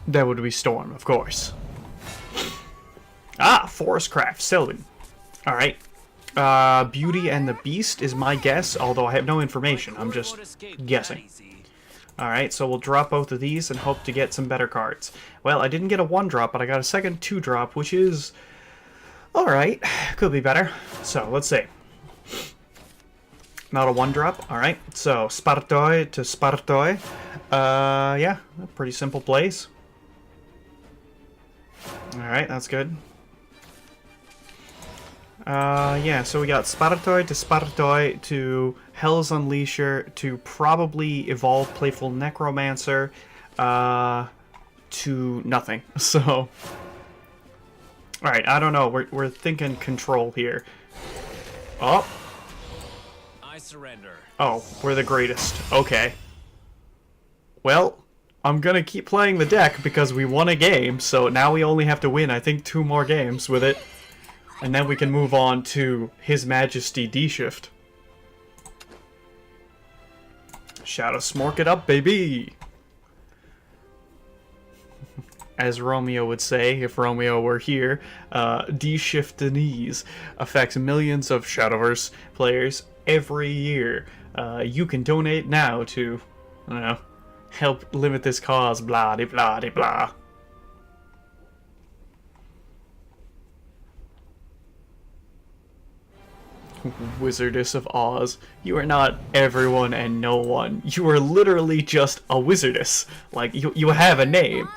That would be Storm, of course. Ah, Forestcraft, Sylvan. Alright. Beauty and the Beast is my guess, although I have no information. I'm just guessing. Alright, so we'll drop both of these and hope to get some better cards. Well, I didn't get a 1-drop, but I got a second 2-drop, which is... alright. Could be better. So, let's see. Not a 1-drop. Alright, so Spartoi to Spartoi. Yeah, pretty simple plays. Alright, that's good. Yeah, so we got Spartoi to Hell's Unleasher to probably evolve Playful Necromancer to nothing. So, alright, I don't know. We're thinking control here. Oh. I surrender. Oh, we're the greatest. Okay. Well, I'm gonna keep playing the deck because we won a game, so now we only have to win, I think, 2 more games with it. And then we can move on to His Majesty D-Shift. Shadowsmorc it up, baby! As Romeo would say, if Romeo were here, D-Shift Denise affects millions of Shadowverse players every year. You can donate now to, I don't know, help limit this cause, blah de blah de blah. Wizardess of Oz. You are not everyone and no one. You are literally just a wizardess. Like, you have a name.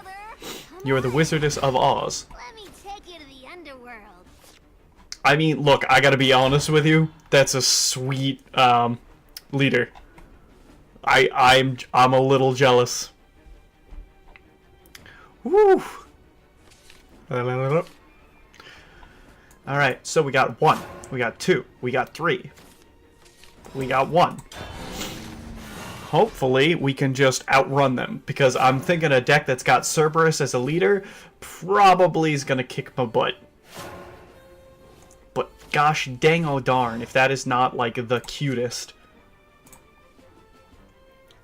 You are the Wizardess of Oz. Let me take you to the underworld. I mean, look, I gotta be honest with you. That's a sweet, leader. I'm a little jealous. Woo! Alright, so we got 1, we got 2, we got 3, we got 1. Hopefully, we can just outrun them, because I'm thinking a deck that's got Cerberus as a leader probably is going to kick my butt. But gosh dang oh darn, if that is not, like, the cutest.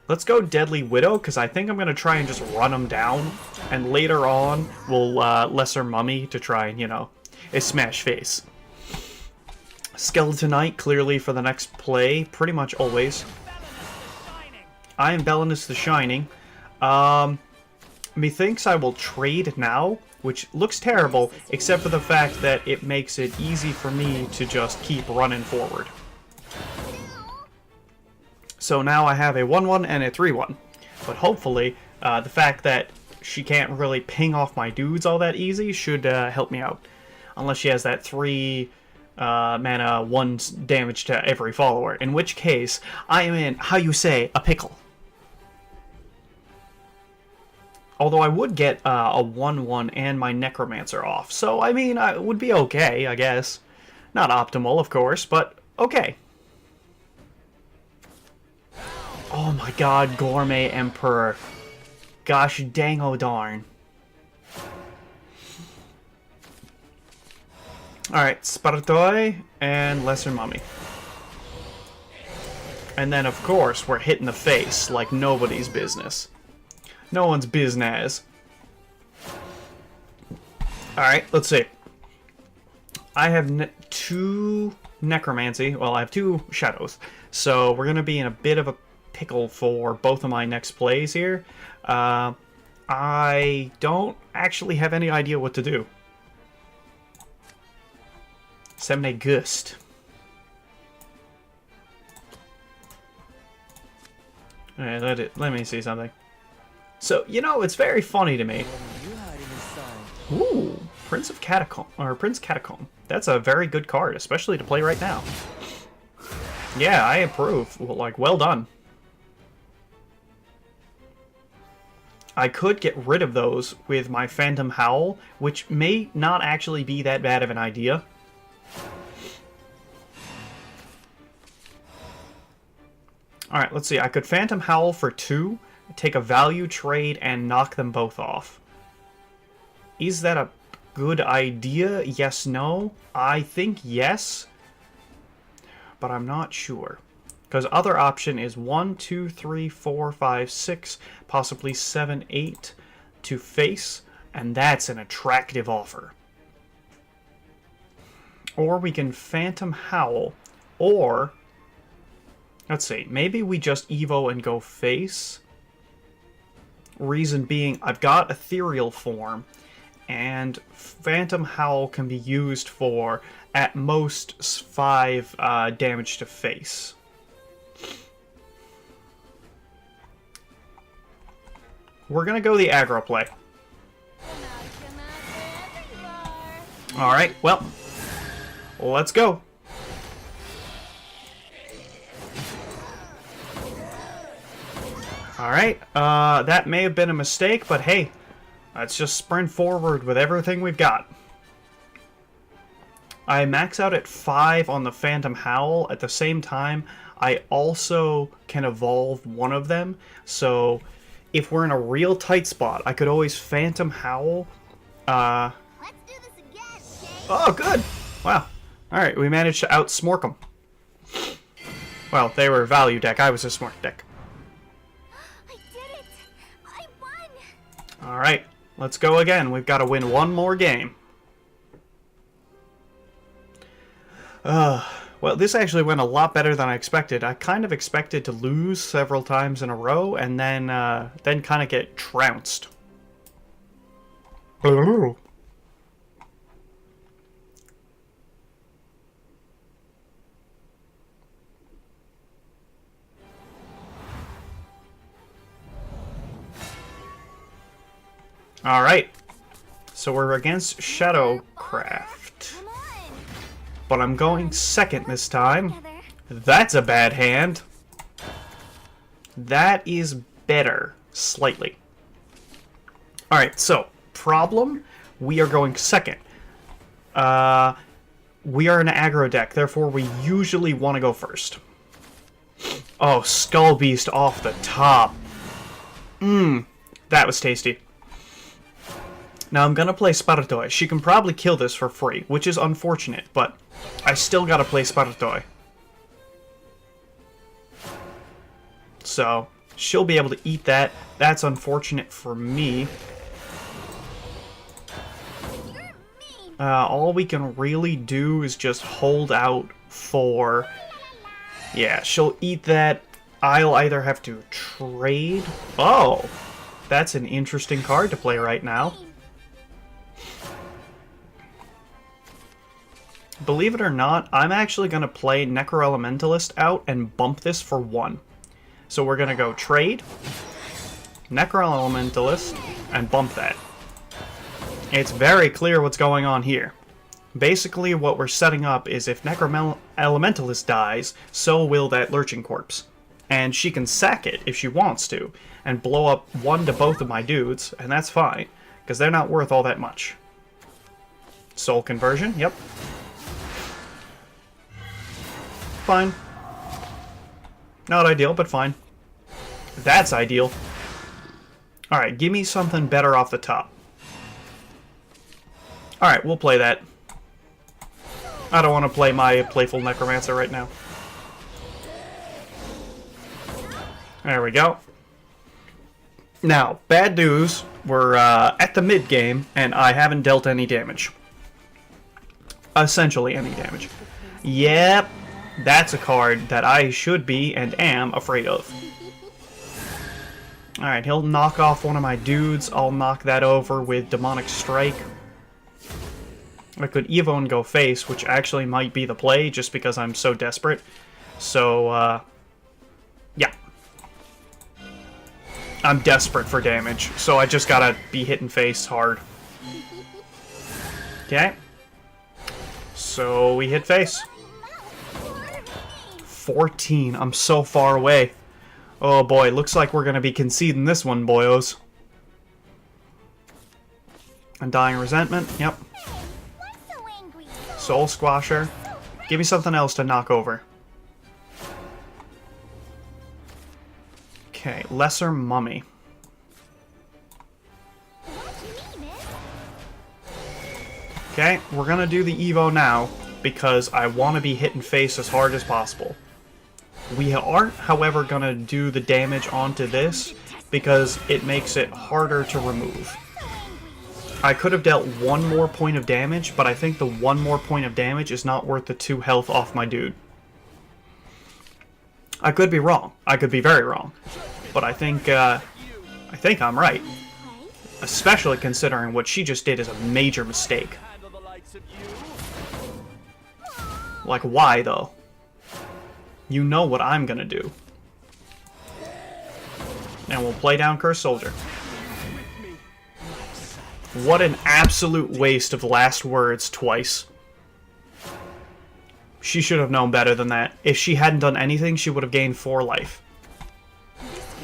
Let's go Deadly Widow, because I think I'm going to try and just run them down, and later on, we'll Lesser Mummy to try and, you know, a smash face. Skeletonite, clearly for the next play, pretty much always. I am Belinus the Shining. Methinks I will trade now, which looks terrible, except for the fact that it makes it easy for me to just keep running forward. So now I have a 1-1 and a 3-1. But hopefully, the fact that she can't really ping off my dudes all that easy should help me out. Unless she has that 3 mana, 1 damage to every follower. In which case, I am in, how you say, a pickle. Although I would get a 1-1 and my Necromancer off. So, I mean, it would be okay, I guess. Not optimal, of course, but okay. Oh my god, Gourmet Emperor. Gosh dang oh darn. Alright, Spartoi and Lesser Mummy. And then, of course, we're hitting the face like nobody's business. No one's business. Alright, let's see. I have 2 Necromancy. Well, I have 2 Shadows. So we're going to be in a bit of a pickle for both of my next plays here. I don't actually have any idea what to do. Semne Gust. Alright, let me see something. So, you know, it's very funny to me. Ooh, Prince of Catacomb, or Prince Catacomb. That's a very good card, especially to play right now. Yeah, I approve. Like, well done. I could get rid of those with my Phantom Howl, which may not actually be that bad of an idea. Alright, let's see. I could Phantom Howl for 2, take a value trade, and knock them both off. Is that a good idea? Yes, no? I think yes, but I'm not sure. Because other option is 1, 2, 3, 4, 5, 6, possibly 7, 8, to face, and that's an attractive offer. Or we can Phantom Howl, or, let's see, maybe we just Evo and go face. Reason being, I've got Ethereal Form, and Phantom Howl can be used for, at most, 5 damage to face. We're gonna go the aggro play. Alright, well, let's go. Alright, that may have been a mistake, but hey, let's just sprint forward with everything we've got. I max out at 5 on the Phantom Howl. At the same time, I also can evolve one of them, so if we're in a real tight spot, I could always Phantom Howl. Let's do this again, Shane. Oh, good! Wow. Alright, we managed to outsmorc them. Well, they were value deck, I was a smorc deck. I did it! I won! Alright, let's go again. We've got to win one more game. Well, this actually went a lot better than I expected. I kind of expected to lose several times in a row and then kind of get trounced. Alright, so we're against Shadowcraft. Come on! But I'm going second this time. Together. That's a bad hand. That is better, slightly. Alright, so, problem, we are going second. We are an aggro deck, therefore we usually want to go first. Oh, Skull Beast off the top. That was tasty. Now I'm gonna play Spartoi. She can probably kill this for free, which is unfortunate, but I still gotta play Spartoi. So, she'll be able to eat that. That's unfortunate for me. All we can really do is just hold out for... Yeah, she'll eat that. I'll either have to trade... Oh! That's an interesting card to play right now. Believe it or not, I'm actually going to play Necroelementalist out and bump this for 1. So we're going to go trade, Necroelementalist, and bump that. It's very clear what's going on here. Basically, what we're setting up is if Necroelementalist dies, so will that Lurching Corpse. And she can sack it if she wants to, and blow up 1 to both of my dudes, and that's fine, because they're not worth all that much. Soul Conversion, yep. Fine. Not ideal, but fine. That's ideal. Alright, give me something better off the top. Alright, we'll play that. I don't want to play my Playful Necromancer right now. There we go. Now, bad news. We're at the mid-game, and I haven't dealt any damage. Essentially any damage. Yep. That's a card that I should be and am afraid of. Alright, he'll knock off one of my dudes. I'll knock that over with Demonic Strike. I could Evo and go face, which actually might be the play just because I'm so desperate. So, yeah. I'm desperate for damage, so I just gotta be hitting face hard. Okay. So, we hit face. 14. I'm so far away. Oh boy, looks like we're gonna be conceding this one, boyos. Undying Resentment, yep. Soul Squasher. Give me something else to knock over. Okay, Lesser Mummy. Okay, we're gonna do the Evo now, because I want to be hitting face as hard as possible. We aren't, however, gonna do the damage onto this because it makes it harder to remove. I could have dealt 1 more point of damage, but I think the 1 more point of damage is not worth the 2 health off my dude. I could be wrong. I could be very wrong. But I think I'm right. Especially considering what she just did is a major mistake. Like, why, though? You know what I'm gonna do. And we'll play down Cursed Soldier. What an absolute waste of last words twice. She should have known better than that. If she hadn't done anything, she would have gained 4 life.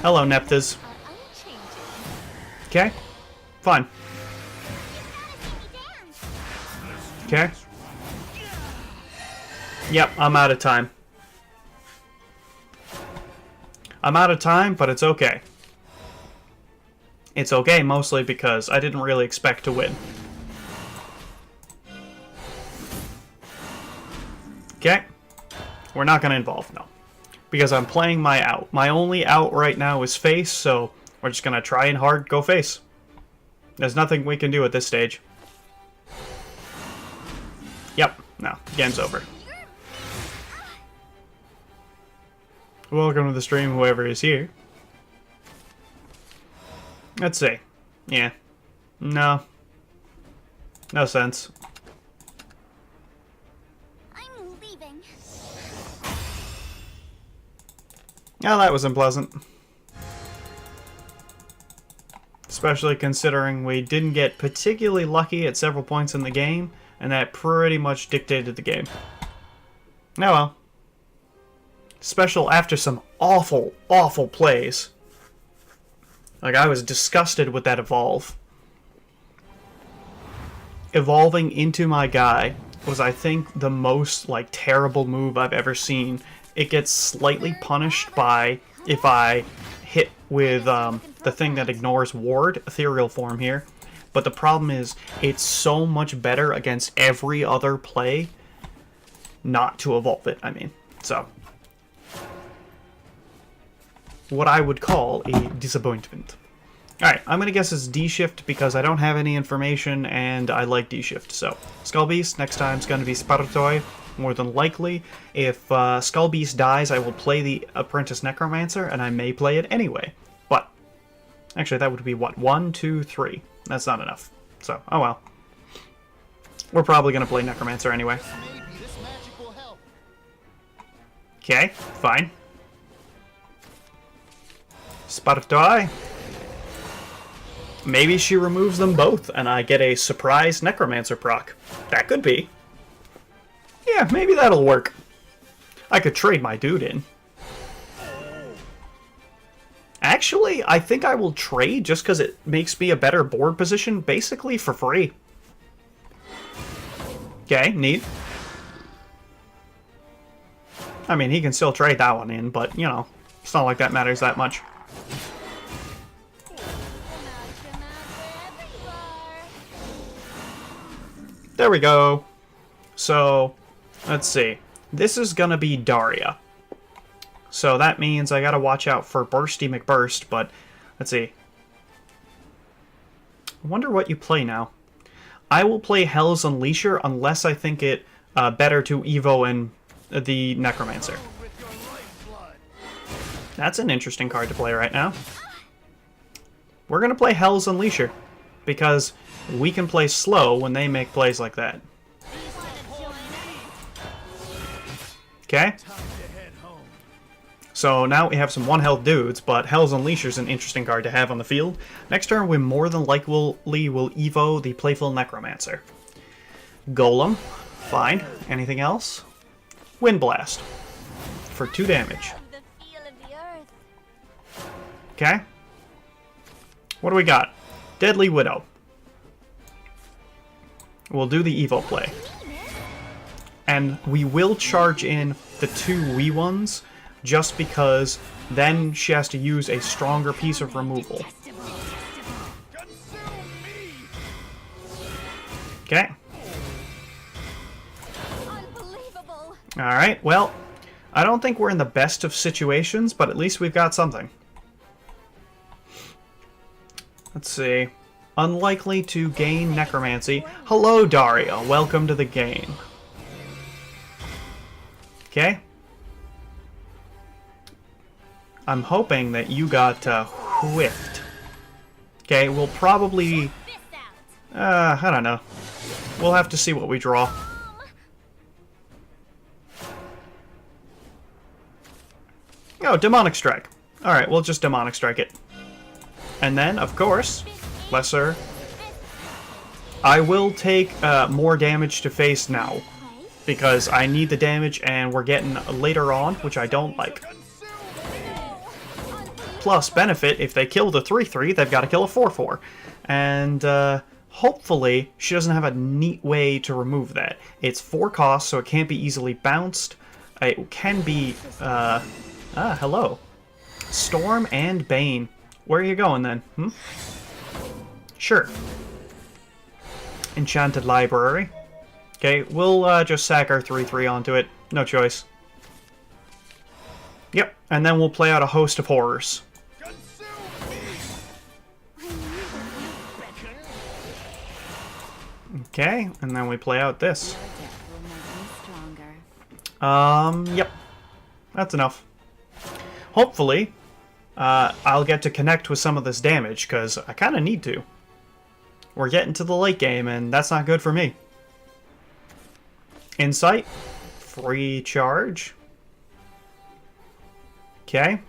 Hello, Nephthys. Okay. Fine. Okay. Yep, I'm out of time. I'm out of time, but it's okay. It's okay mostly because I didn't really expect to win. Okay. We're not going to involve, no. Because I'm playing my out. My only out right now is face, so we're just going to try and hard go face. There's nothing we can do at this stage. Yep. No. Game's over. Welcome to the stream, whoever is here. Let's see. Yeah. No. No sense. I'm leaving. Yeah, that was unpleasant. Especially considering we didn't get particularly lucky at several points in the game, and that pretty much dictated the game. Oh well. Special after some awful, awful plays. Like, I was disgusted with that evolve. Evolving into my guy was, I think, the most, like, terrible move I've ever seen. It gets slightly punished by if I hit with the thing that ignores ward, ethereal form here. But the problem is, it's so much better against every other play not to evolve it, I mean. So, what I would call a disappointment. Alright, I'm going to guess it's D-Shift because I don't have any information and I like D-Shift. So, Skull Beast, next time is going to be Spartoi, more than likely. If Skull Beast dies, I will play the Apprentice Necromancer and I may play it anyway. But, actually that would be what, 1, 2, 3. That's not enough. So, oh well. We're probably going to play Necromancer anyway. Okay, fine. Spartoi. Maybe she removes them both and I get a surprise Necromancer proc. That could be. Yeah, maybe that'll work. I could trade my dude in. Actually, I think I will trade just because it makes me a better board position, basically for free. Okay, neat. I mean, he can still trade that one in, but, you know, it's not like that matters that much. There we go. So, let's see. This is gonna be Daria. So that means I gotta watch out for Bursty McBurst, but let's see. I wonder what you play now. I will play Hell's Unleasher unless I think it better to Evo in the Necromancer. That's an interesting card to play right now. We're gonna play Hell's Unleasher because we can play slow when they make plays like that. Okay? So now we have some 1-health dudes, but Hell's Unleasher is an interesting card to have on the field. Next turn, we more than likely will Evo the Playful Necromancer. Golem. Fine. Anything else? Wind Blast. For 2 damage. Okay? What do we got? Deadly Widow. We'll do the Evo play. And we will charge in the 2 wee ones, just because then she has to use a stronger piece of removal. Okay. Alright, well, I don't think we're in the best of situations, but at least we've got something. Let's see. Unlikely to gain necromancy. Hello, Daria. Welcome to the game. Okay. I'm hoping that you got whiffed. Okay, we'll probably... I don't know. We'll have to see what we draw. Oh, Demonic Strike. Alright, we'll just Demonic Strike it. And then, of course, Lesser. I will take more damage to face now. Because I need the damage and we're getting later on, which I don't like. Plus, benefit, if they kill the 3-3, they've got to kill a 4-4. And, hopefully, she doesn't have a neat way to remove that. It's 4 costs, so it can't be easily bounced. It can be, hello. Storm and Bane. Where are you going, then? Sure. Enchanted Library. Okay, we'll, just sack our 3-3 onto it. No choice. Yep, and then we'll play out a Host of Horrors. Okay, and then we play out this. Yep. That's enough. Hopefully, I'll get to connect with some of this damage, because I kind of need to. We're getting to the late game, and that's not good for me. Insight. Free charge. Okay.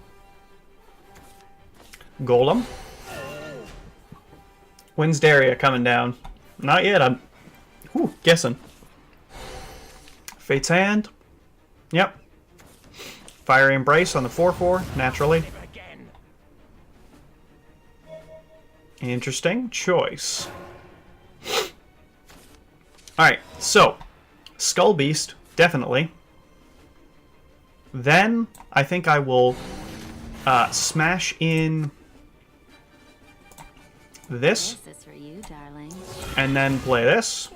Golem. When's Daria coming down? Not yet, I'm guessing. Fate's Hand. Yep. Fiery Embrace on the 4-4, naturally. Interesting choice. Alright, so Skull Beast, definitely. Then I think I will smash in this. And then play this.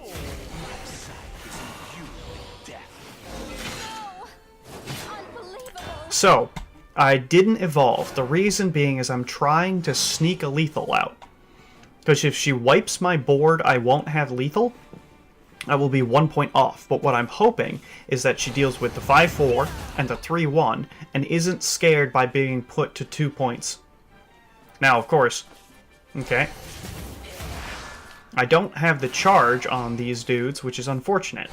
So, I didn't evolve. The reason being is I'm trying to sneak a lethal out. Because if she wipes my board, I won't have lethal. I will be 1 point off. But what I'm hoping is that she deals with the 5-4 and the 3-1 and isn't scared by being put to 2 points. Now, of course, okay. I don't have the charge on these dudes, which is unfortunate.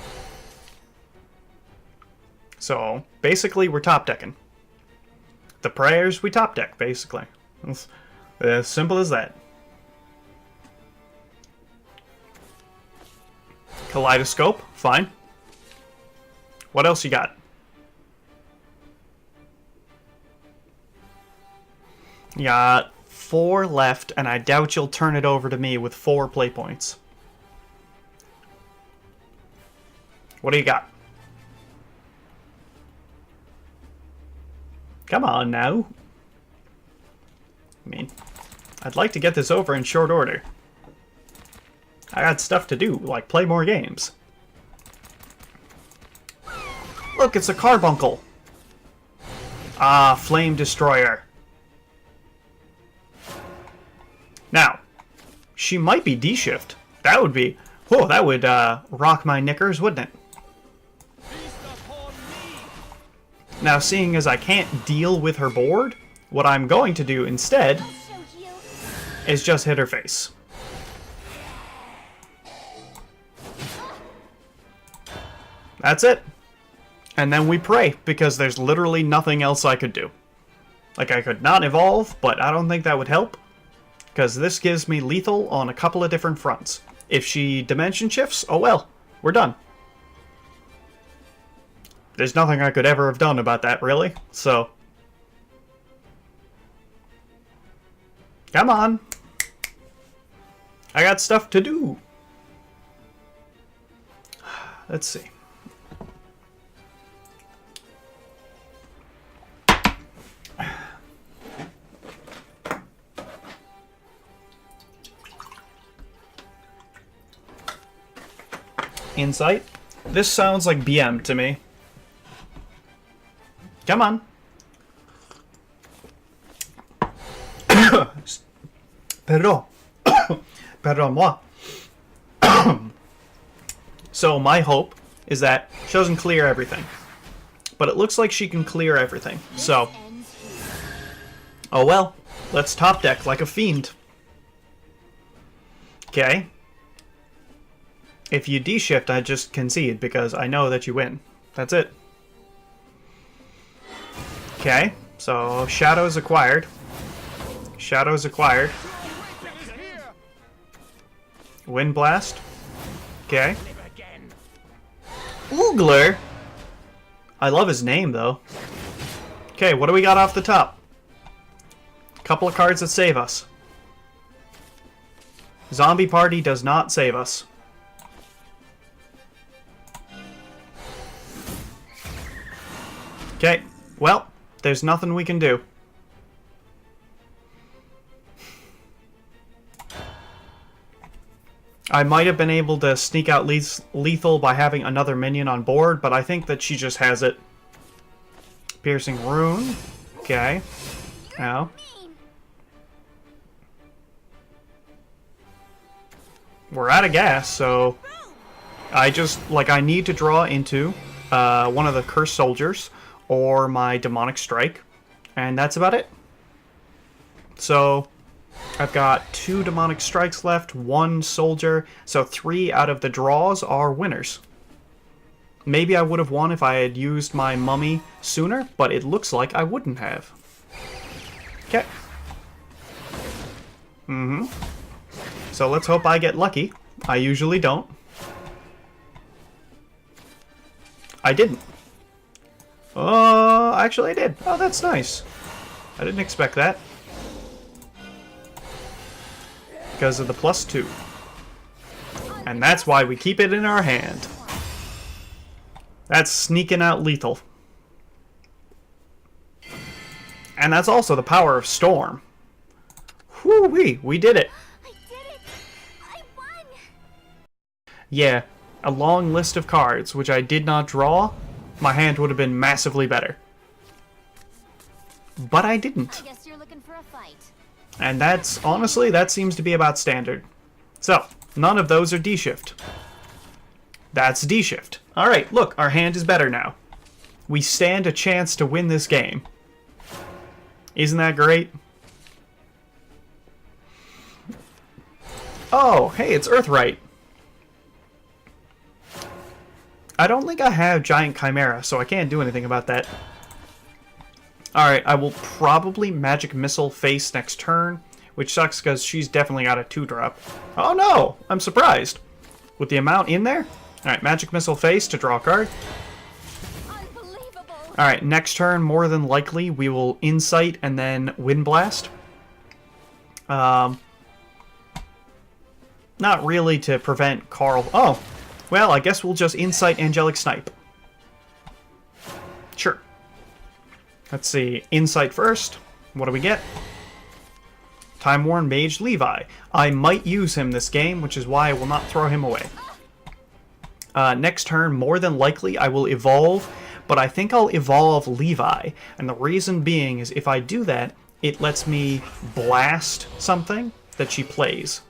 So, basically, we're top decking. The prayers, we top deck, basically. It's as simple as that. Kaleidoscope, fine. What else you got? You got 4 left, and I doubt you'll turn it over to me with 4 play points. What do you got? Come on now. I mean, I'd like to get this over in short order. I got stuff to do, like play more games. Look, it's a carbuncle. Ah, Flame Destroyer. Now, she might be D-shift. That would be... Oh, that would rock my knickers, wouldn't it? Now, seeing as I can't deal with her board, what I'm going to do instead is just hit her face. That's it. And then we pray, because there's literally nothing else I could do. Like, I could not evolve, but I don't think that would help. Because this gives me lethal on a couple of different fronts. If she dimension shifts, oh well, we're done. There's nothing I could ever have done about that, really, so... Come on! I got stuff to do! Let's see. Insight. This sounds like BM to me. Come on. Pero. Pardon moi. So my hope is that she doesn't clear everything. But it looks like she can clear everything. So, oh well. Let's top deck like a fiend. Okay. If you D-shift, I just concede because I know that you win. That's it. Okay, so Shadows acquired. Shadows acquired. Wind Blast. Okay. Oogler? I love his name, though. Okay, what do we got off the top? Couple of cards that save us. Zombie Party does not save us. Okay, well, there's nothing we can do. I might have been able to sneak out lethal by having another minion on board, but I think that she just has it. Piercing Rune. Okay. Now. We're out of gas, so I need to draw into one of the Cursed Soldiers or my Demonic Strike, and that's about it. So I've got 2 Demonic Strikes left, 1 Soldier, so 3 out of the draws are winners. Maybe I would have won if I had used my Mummy sooner, but it looks like I wouldn't have. Okay. So let's hope I get lucky. I usually don't. I didn't. Actually I did. Oh, that's nice. I didn't expect that. Because of the +2. And that's why we keep it in our hand. That's sneaking out lethal. And that's also the power of Storm. Whoo-wee, we did it. I did it! I won! Yeah, a long list of cards, which I did not draw, my hand would have been massively better. But I didn't. I guess you're looking for a fight. And that's, honestly, that seems to be about standard. So, none of those are D-shift. That's D-shift. Alright, look, our hand is better now. We stand a chance to win this game. Isn't that great? Oh, hey, it's Earthright. I don't think I have Giant Chimera, so I can't do anything about that. Alright, I will probably Magic Missile face next turn, which sucks because she's definitely got a 2-drop. Oh no! I'm surprised. With the amount in there? Alright, Magic Missile face to draw a card. Alright, next turn, more than likely, we will Insight and then Wind Blast. Not really to prevent Carl. Oh! Well, I guess we'll just Insight Angelic Snipe. Sure. Let's see. Insight first. What do we get? Time-worn Mage Levi. I might use him this game, which is why I will not throw him away. Next turn, more than likely, I will evolve, but I think I'll evolve Levi. And the reason being is if I do that, it lets me blast something that she plays.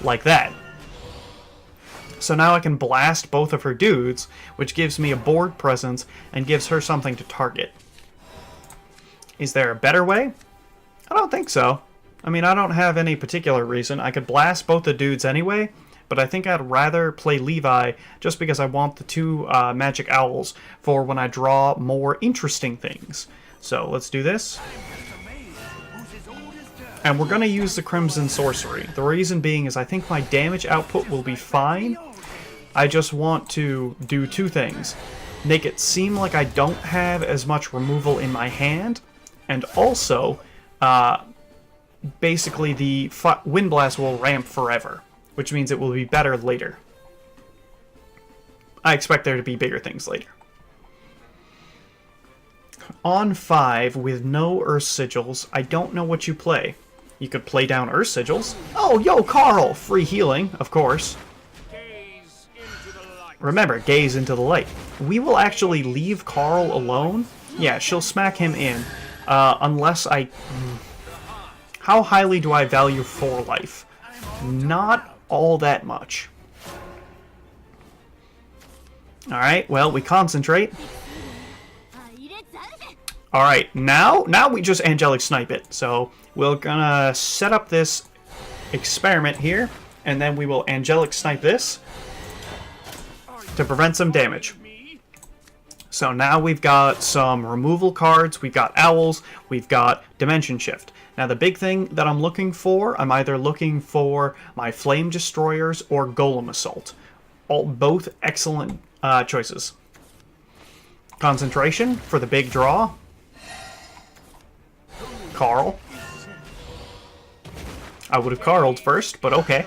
Like that. So now I can blast both of her dudes, which gives me a board presence and gives her something to target. Is there a better way? I don't think so. I mean, I don't have any particular reason. I could blast both the dudes anyway, but I think I'd rather play Levi just because I want the 2 Magic Owls for when I draw more interesting things. So let's do this. And we're going to use the Crimson Sorcery. The reason being is I think my damage output will be fine. I just want to do 2 things. Make it seem like I don't have as much removal in my hand, and also, basically the Wind Blast will ramp forever, which means it will be better later. I expect there to be bigger things later. On 5, with no Earth Sigils, I don't know what you play. You could play down Earth Sigils. Oh, yo, Carl! Free healing, of course. Remember, gaze into the light. We will actually leave Carl alone. Yeah, she'll smack him in. Unless I... How highly do I value 4 life? not all that much. Alright, well, we concentrate. Alright, now we just angelic snipe it. So we're gonna set up this experiment here, and then we will angelic snipe this to prevent some damage. So now we've got some removal cards, we've got owls, we've got dimension shift. Now the big thing that I'm looking for, I'm either looking for my flame destroyers or golem assault. Both excellent choices. Concentration for the big draw. Carl. I would have Carled first, but okay.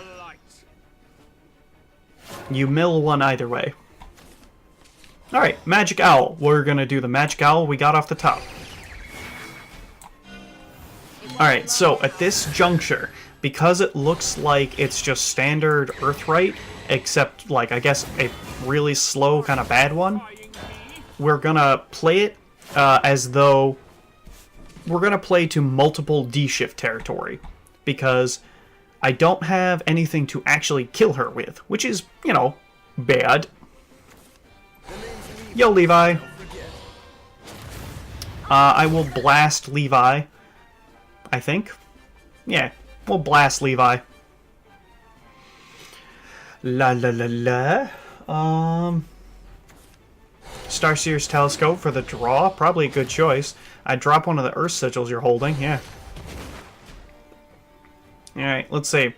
You mill one either way. Alright, Magic Owl. We're gonna do the Magic Owl we got off the top. Alright, so at this juncture, because it looks like it's just standard Earthright, except, like, I guess a really slow, kind of bad one, we're gonna play it as though we're gonna play to multiple D-shift territory, because I don't have anything to actually kill her with, which is, you know, bad. Yo, Levi. I will blast Levi, I think. Yeah, we'll blast Levi. La la la la. Starseer's Telescope for the draw. Probably a good choice. I'd drop one of the Earth Sigils you're holding, yeah. Alright, let's see.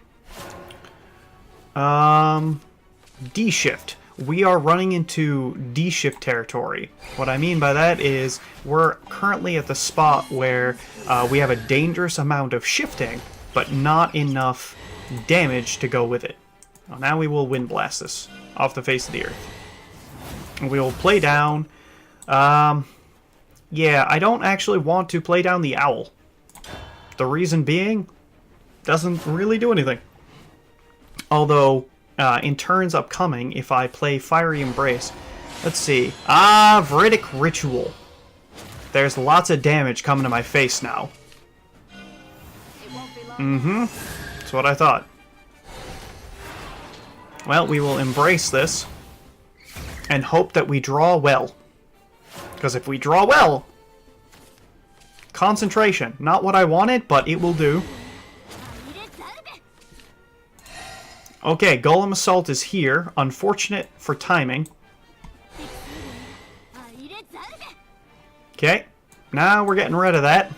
D-shift. We are running into D-shift territory. What I mean by that is we're currently at the spot where we have a dangerous amount of shifting, but not enough damage to go with it. Well, now we will Wind Blast this off the face of the earth. And we will play down... yeah, I don't actually want to play down the owl. The reason being, doesn't really do anything. Although... in turns upcoming, if I play Fiery Embrace... Let's see. Veridic Ritual. There's lots of damage coming to my face now. That's what I thought. Well, we will embrace this. And hope that we draw well. Because if we draw well... Concentration. Not what I wanted, but it will do. Okay, Golem Assault is here. Unfortunate for timing. Okay, now we're getting rid of that.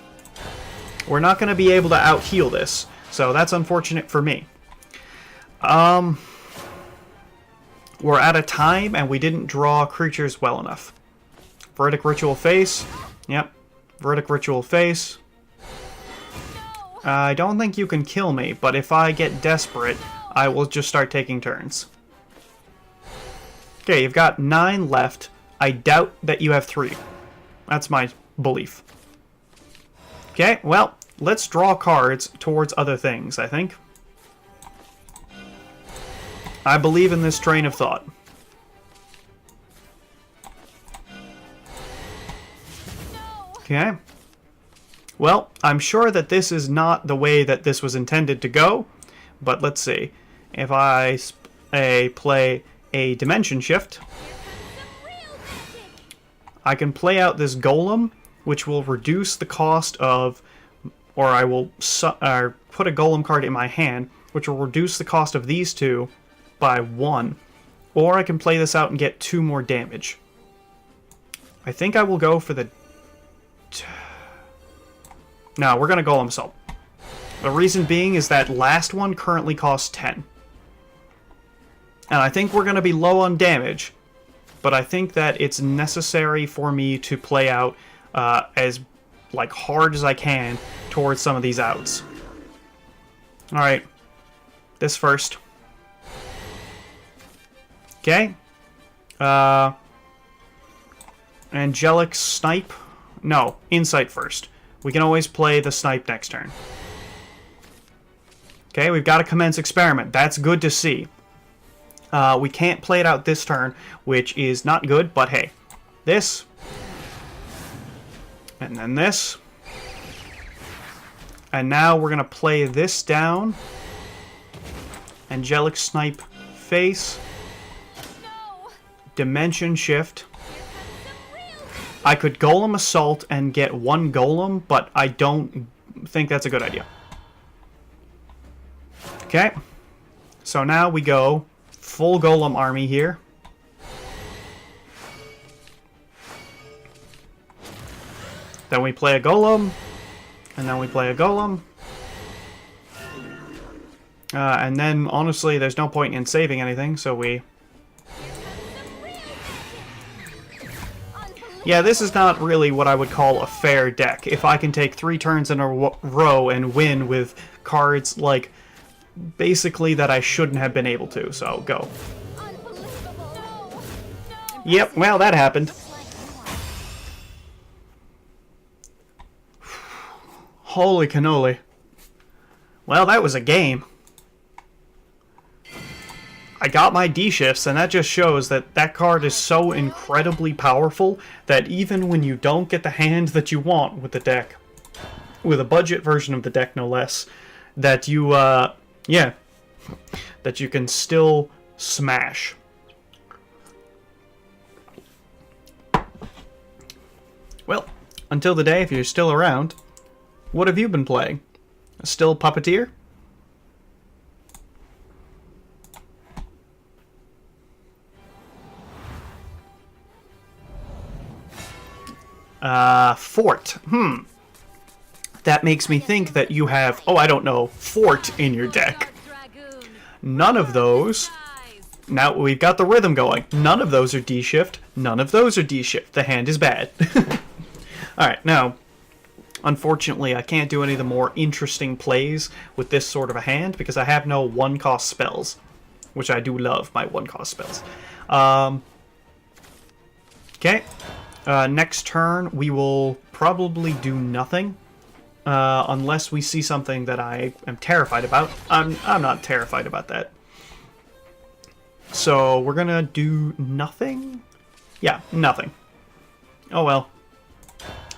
We're not going to be able to out-heal this, so that's unfortunate for me. We're out of time, and we didn't draw creatures well enough. Veridic Ritual Face. Yep, Veridic Ritual Face. I don't think you can kill me, but if I get desperate... I will just start taking turns. Okay, you've got 9 left. I doubt that you have 3. That's my belief. Okay, well, let's draw cards towards other things, I think. I believe in this train of thought. Okay. Well, I'm sure that this is not the way that this was intended to go. But let's see. If I play a Dimension Shift, I can play out this Golem, which will reduce the cost of... Or I will put a Golem card in my hand, which will reduce the cost of these two by 1. Or I can play this out and get 2 more damage. I think I will go for the... No, we're going to Golem Assault. The reason being is that last one currently costs 10. And I think we're going to be low on damage, but I think that it's necessary for me to play out as like hard as I can towards some of these outs. Alright. This first. Okay. Angelic Snipe. No, Insight first. We can always play the Snipe next turn. Okay, we've got to commence experiment. That's good to see. We can't play it out this turn, which is not good, but hey. This. And then this. And now we're going to play this down. Angelic Snipe face. No. Dimension Shift. Some real. I could Golem Assault and get one Golem, but I don't think that's a good idea. Okay. So now we go full Golem army here. Then we play a Golem. And then we play a Golem. And then, honestly, there's no point in saving anything, so we... Yeah, this is not really what I would call a fair deck. If I can take 3 turns in a row and win with cards, like, basically that I shouldn't have been able to, so go. Yep, well, that happened. Holy cannoli. Well, that was a game. I got my D-shifts, and that just shows that that card is so incredibly powerful that even when you don't get the hand that you want with the deck, with a budget version of the deck no less, that you, yeah, that you can still smash. Well, until the day, if you're still around, what have you been playing? Still Puppeteer? Fort. That makes me think that you have, oh, I don't know, Fort in your deck. None of those. Now we've got the rhythm going. None of those are D-shift. None of those are D-shift. The hand is bad. Alright, now, unfortunately, I can't do any of the more interesting plays with this sort of a hand because I have no one-cost spells, which I do love, my one-cost spells. Okay. Next turn, we will probably do nothing, unless we see something that I am terrified about. I'm not terrified about that. So, we're gonna do nothing? Yeah, nothing. Oh well.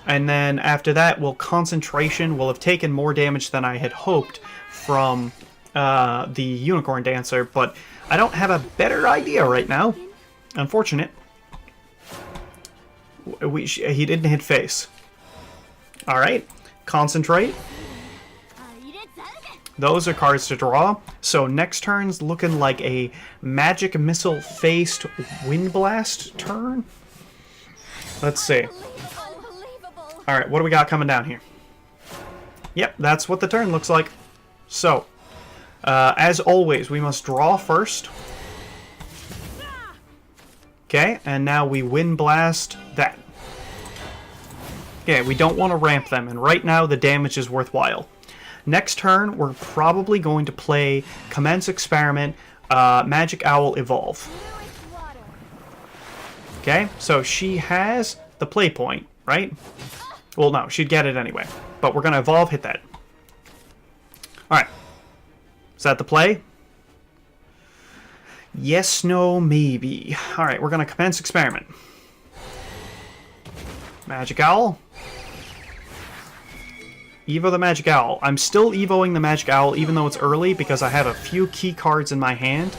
And then after that, we'll Concentration. We'll have taken more damage than I had hoped from the Unicorn Dancer, but I don't have a better idea right now. Unfortunate. He didn't hit face. Alright. Concentrate. Those are cards to draw. So next turn's looking like a Magic Missile-faced Wind Blast turn. Let's see. Alright, what do we got coming down here? Yep, that's what the turn looks like. So, as always, we must draw first. Okay, and now we Wind Blast that. Okay, we don't want to ramp them, and right now the damage is worthwhile. Next turn, we're probably going to play Commence Experiment, Magic Owl Evolve. Okay, so she has the play point, right? Well, no, she'd get it anyway. But we're going to Evolve, hit that. Alright. Is that the play? Yes, no, maybe. Alright, we're going to Commence Experiment. Magic Owl. Evo the Magic Owl. I'm still Evoing the Magic Owl even though it's early because I have a few key cards in my hand.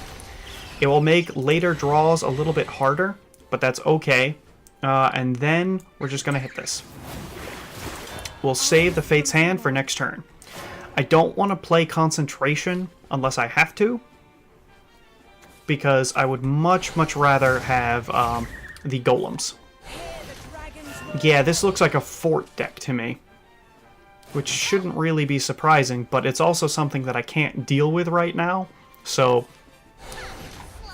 It will make later draws a little bit harder, but that's okay. And then we're just going to hit this. We'll save the Fate's Hand for next turn. I don't want to play Concentration unless I have to, because I would much, much rather have the Golems. Yeah, this looks like a Fort deck to me, which shouldn't really be surprising, but it's also something that I can't deal with right now, so...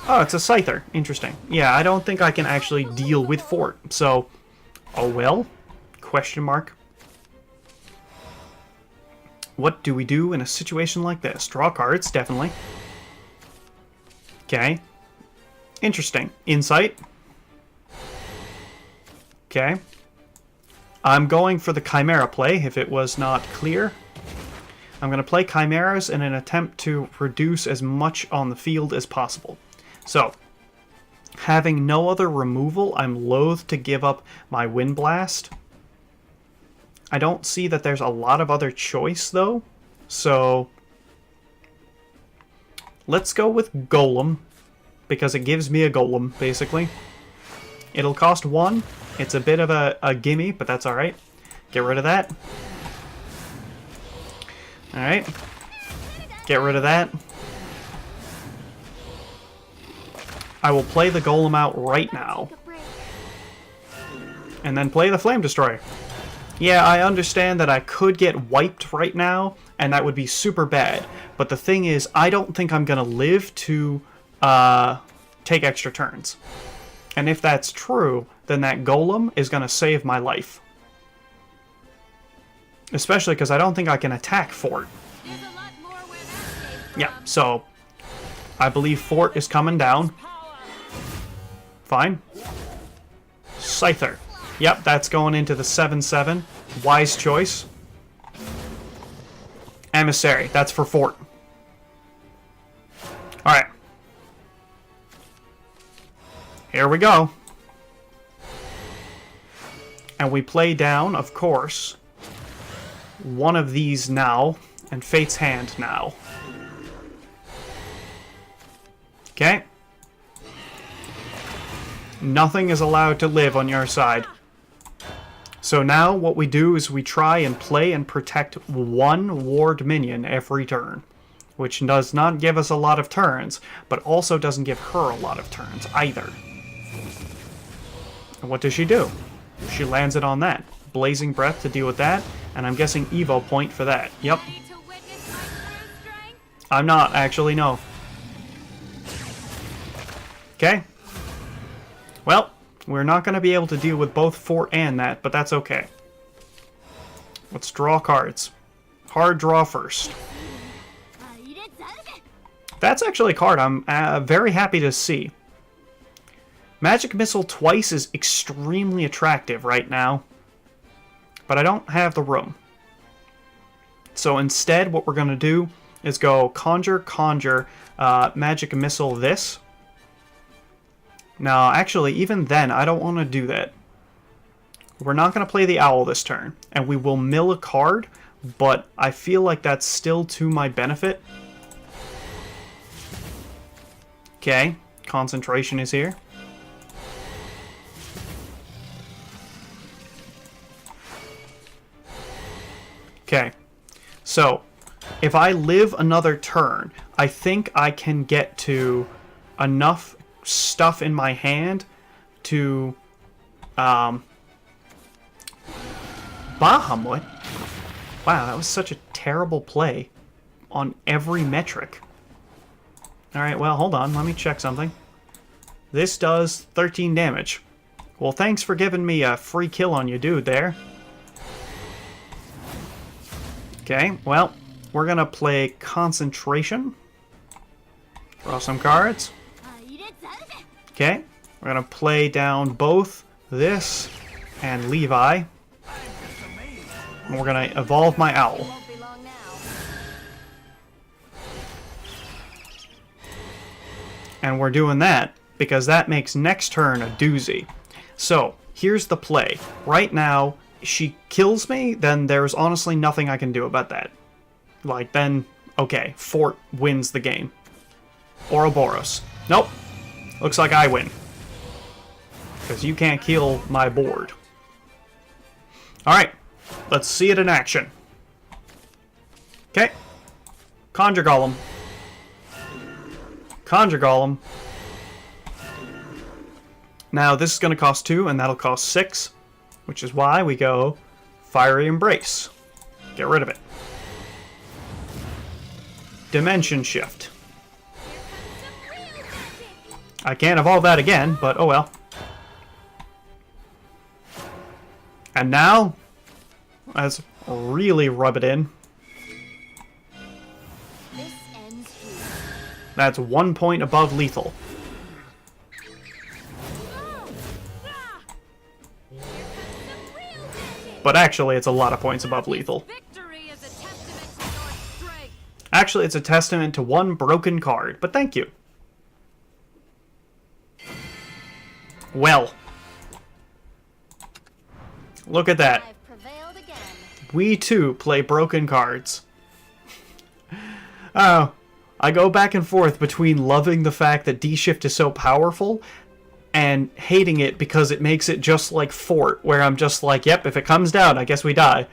Oh, it's a Scyther. Interesting. Yeah, I don't think I can actually deal with Fort, so... Oh well? Question mark. What do we do in a situation like this? Draw cards, definitely. Okay. Interesting. Insight. Okay. I'm going for the Chimera play, if it was not clear. I'm going to play Chimeras in an attempt to reduce as much on the field as possible. So, having no other removal, I'm loath to give up my Wind Blast. I don't see that there's a lot of other choice, though. So, let's go with Golem, because it gives me a Golem, basically. It'll cost 1. It's a bit of a gimme, but that's alright. Get rid of that. Alright. Get rid of that. I will play the Golem out right now. And then play the Flame Destroyer. Yeah, I understand that I could get wiped right now, and that would be super bad. But the thing is, I don't think I'm going to live to take extra turns. And if that's true, then that Golem is going to save my life. Especially because I don't think I can attack Fort. Yeah, so I believe Fort is coming down. Fine. Scyther. Yep, that's going into the 7/7. Wise choice. Emissary. That's for Fort. Alright. Here we go. And we play down, of course, one of these now, and Fate's Hand now. Okay. Nothing is allowed to live on your side. So now what we do is we try and play and protect one ward minion every turn. Which does not give us a lot of turns, but also doesn't give her a lot of turns either. And what does she do? She lands it on that. Blazing Breath to deal with that, and I'm guessing Evo Point for that. Yep. I'm not, actually, no. Okay. Well, we're not going to be able to deal with both Fort and that, but that's okay. Let's draw cards. Hard draw first. That's actually a card I'm very happy to see. Magic Missile twice is extremely attractive right now, but I don't have the room. So instead, what we're going to do is go Conjure, Conjure, Magic Missile this. Now, actually, even then, I don't want to do that. We're not going to play the Owl this turn, and we will mill a card, but I feel like that's still to my benefit. Okay, Concentration is here. Okay, so if I live another turn, I think I can get to enough stuff in my hand to Bahamut. Wow, that was such a terrible play on every metric. Alright, well, hold on, let me check something. This does 13 damage. Well, thanks for giving me a free kill on you, dude, there. Okay, well, we're gonna play Concentration. Draw some cards. Okay, we're gonna play down both this and Levi. And we're gonna evolve my Owl. And we're doing that because that makes next turn a doozy. So, here's the play. Right now, she kills me, then there's honestly nothing I can do about that. Like, then, okay, Fort wins the game. Ouroboros. Nope. Looks like I win. Because you can't kill my board. Alright, let's see it in action. Okay. Conjure Golem. Conjure Golem. Now, this is going to cost 2, and that'll cost 6. Which is why we go Fiery Embrace. Get rid of it. Dimension Shift. I can't evolve that again, but oh well. And now, let's really rub it in. That's 1 point above lethal. But actually, it's a lot of points above lethal. Actually, it's a testament to one broken card, but thank you. Well. Look at that. We too play broken cards. Oh, I go back and forth between loving the fact that D-Shift is so powerful and hating it because it makes it just like Fort, where I'm just like, yep, if it comes down, I guess we die.